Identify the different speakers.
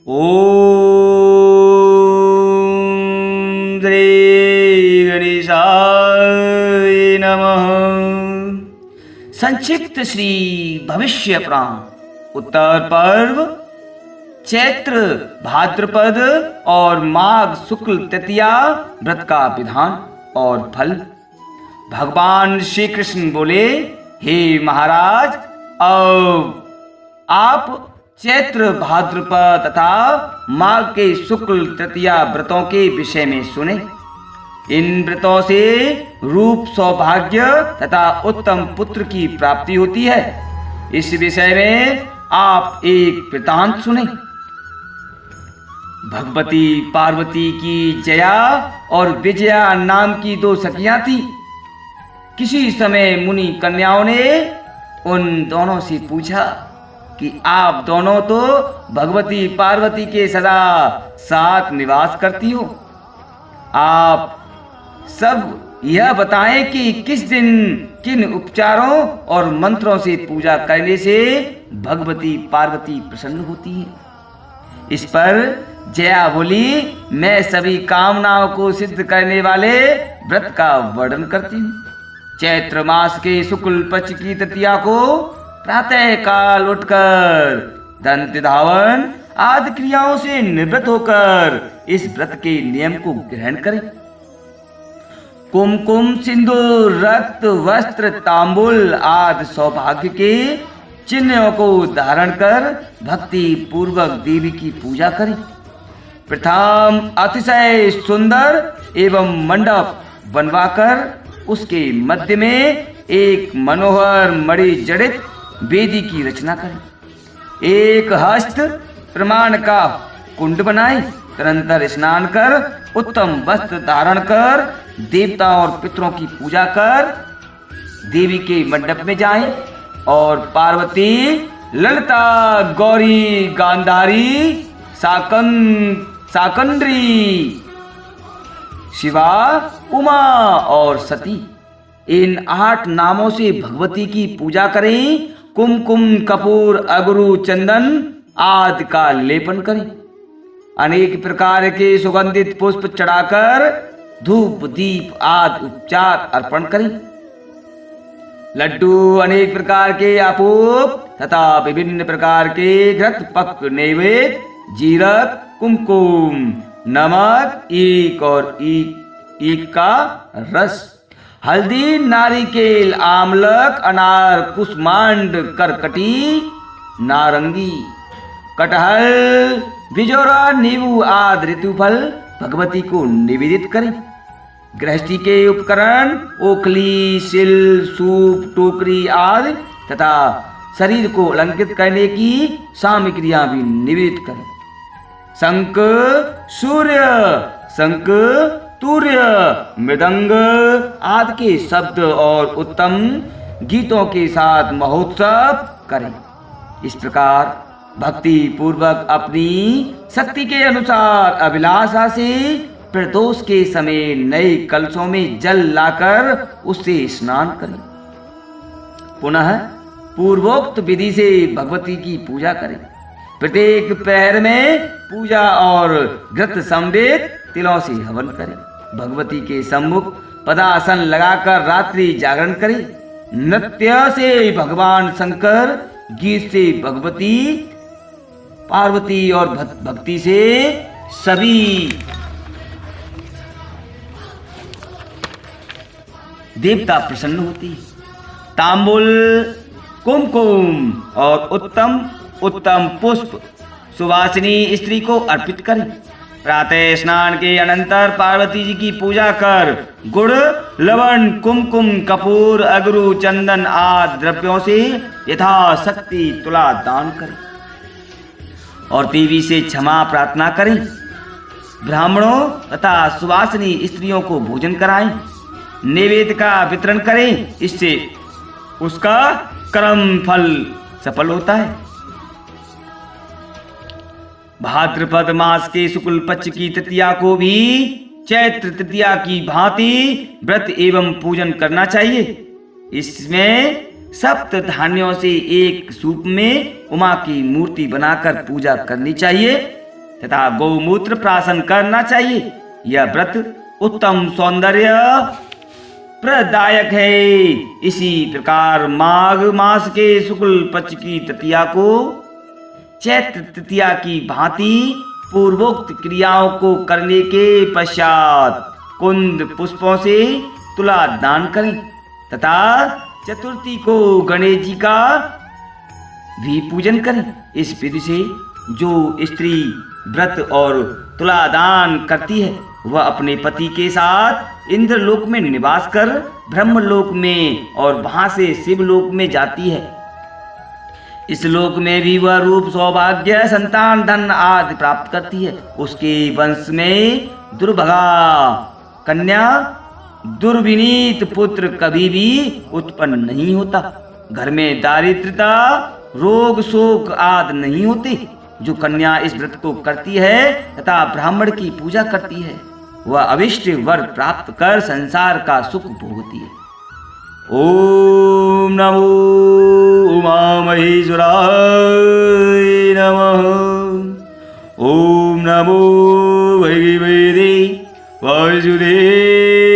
Speaker 1: ओम श्री गणेशाय नमः। संक्षिप्त श्री भविष्य पुराण उत्तर पर्व चैत्र भाद्रपद और माघ शुक्ल तृतीया व्रत का विधान और फल। भगवान श्री कृष्ण बोले, हे महाराज, अब आप चैत्र भाद्रपद तथा माघ के शुक्ल तृतीया व्रतों के विषय में सुने। इन व्रतों से रूप सौभाग्य तथा उत्तम पुत्र की प्राप्ति होती है। इस विषय में आप एक वृतांत सुने। भगवती पार्वती की जया और विजया नाम की दो सखियां थी। किसी समय मुनि कन्याओं ने उन दोनों से पूछा कि आप दोनों तो भगवती पार्वती के सदा साथ निवास करती हो, आप सब यह बताएं कि किस दिन किन उपचारों और मंत्रों से पूजा करने से भगवती पार्वती प्रसन्न होती है। इस पर जया बोली, मैं सभी कामनाओं को सिद्ध करने वाले व्रत का वर्णन करती हूँ। चैत्र मास के शुक्ल पक्ष की तृतीया को प्रातः काल उठकर दंत धावन आदि क्रियाओं से निवृत्त होकर इस व्रत के नियम को ग्रहण करें। कुमकुम, सिंदूर, रक्त, वस्त्र, तांबुल आदि सौभाग्य के चिन्हों को धारण कर भक्ति पूर्वक देवी की पूजा करें। प्रथम अतिशय सुंदर एवं मंडप बनवाकर उसके मध्य में एक मनोहर मणि जड़ित वेदी की रचना करें। एक हस्त प्रमाण का कुंड बनाएं। तदनंतर स्नान कर उत्तम वस्त्र धारण कर देवता और पितरों की पूजा कर देवी के मंडप में जाएं और पार्वती, ललिता, गौरी, गांधारी, साकंद्री, शिवा, उमा और सती, इन 8 नामों से भगवती की पूजा करें। कुमकुम, कपूर, अगरू, चंदन आदि का लेपन करें। अनेक प्रकार के सुगंधित पुष्प चढ़ाकर धूप दीप आदि उपचार अर्पण करें। लड्डू, अनेक प्रकार के अपूप तथा विभिन्न प्रकार के घृत पक नैवेद्य, जीरक, कुमकुम, नमक, ईख और ईख का रस, हल्दी, नारिकेल, आमलक, अनार, कुष्मांड, करकटी, नारंगी, कटहल, बिजोरा, नींबू आदि ऋतुफल भगवती को निवेदित करें। गृहस्थी के उपकरण ओखली, सिल, सूप, टोकरी आदि तथा शरीर को अलंकृत करने की सामग्रियां भी निवेदित करें। शंख, सूर्य, शंख, तूर्य, मृदंग आदि के शब्द और उत्तम गीतों के साथ महोत्सव करें। इस प्रकार भक्ति पूर्वक अपनी शक्ति के अनुसार अभिलाषा से प्रदोष के समय नए कलशों में जल लाकर उससे स्नान करें। पुनः पूर्वोक्त विधि से भगवती की पूजा करें। प्रत्येक पहर में पूजा और घृत संवेद तिलों से हवन करें। भगवती के सम्मुख पदासन लगाकर रात्रि जागरण करें। नृत्य से भगवान शंकर, गीत से भगवती पार्वती और भक्ति से सभी देवता प्रसन्न होती है। तांबुल, कुमकुम और उत्तम उत्तम पुष्प सुवासिनी स्त्री को अर्पित करें। प्रातः स्नान के अनंतर पार्वती जी की पूजा कर गुड़, लवण, कुमकुम, कपूर, अगरू, चंदन आदि द्रव्यों से यथाशक्ति तुला दान करें और देवी से क्षमा प्रार्थना करें। ब्राह्मणों तथा सुवासिनी स्त्रियों को भोजन कराएं। नैवेद्य का वितरण करें, इससे उसका कर्म फल सफल होता है। भाद्रपद मास के शुक्ल पक्ष की तृतीया को भी चैत्र तृतीया की भांति व्रत एवं पूजन करना चाहिए। इसमें सप्त धान्यों से एक सूप में उमा की मूर्ति बनाकर पूजा करनी चाहिए। तथा गौमूत्र प्राशन करना चाहिए। यह व्रत उत्तम सौंदर्य प्रदायक है। इसी प्रकार माघ मास के शुक्ल पक्ष की तृतीया को चैत्र तृतीया की भांति पूर्वोक्त क्रियाओं को करने के पश्चात कुंद पुष्पों से तुला दान करें तथा चतुर्थी को गणेश जी का भी पूजन करें। इस विधि से जो स्त्री व्रत और तुला दान करती है वह अपने पति के साथ इंद्रलोक में निवास कर ब्रह्मलोक में और वहां से शिवलोक में जाती है। इस लोक में भी वह रूप सौभाग्य संतान धन आदि प्राप्त करती है। उसके वंश में दुर्भगा कन्या दुर्विनीत पुत्र कभी भी उत्पन्न नहीं होता। घर में दारिद्रता रोग शोक आदि नहीं होते। जो कन्या इस व्रत को करती है तथा ब्राह्मण की पूजा करती है वह अविष्ट वर प्राप्त कर संसार का सुख भोगती है। ओम नमो उमा महेश्वराय नमः। ओम नमो भगवते वासुदेवाय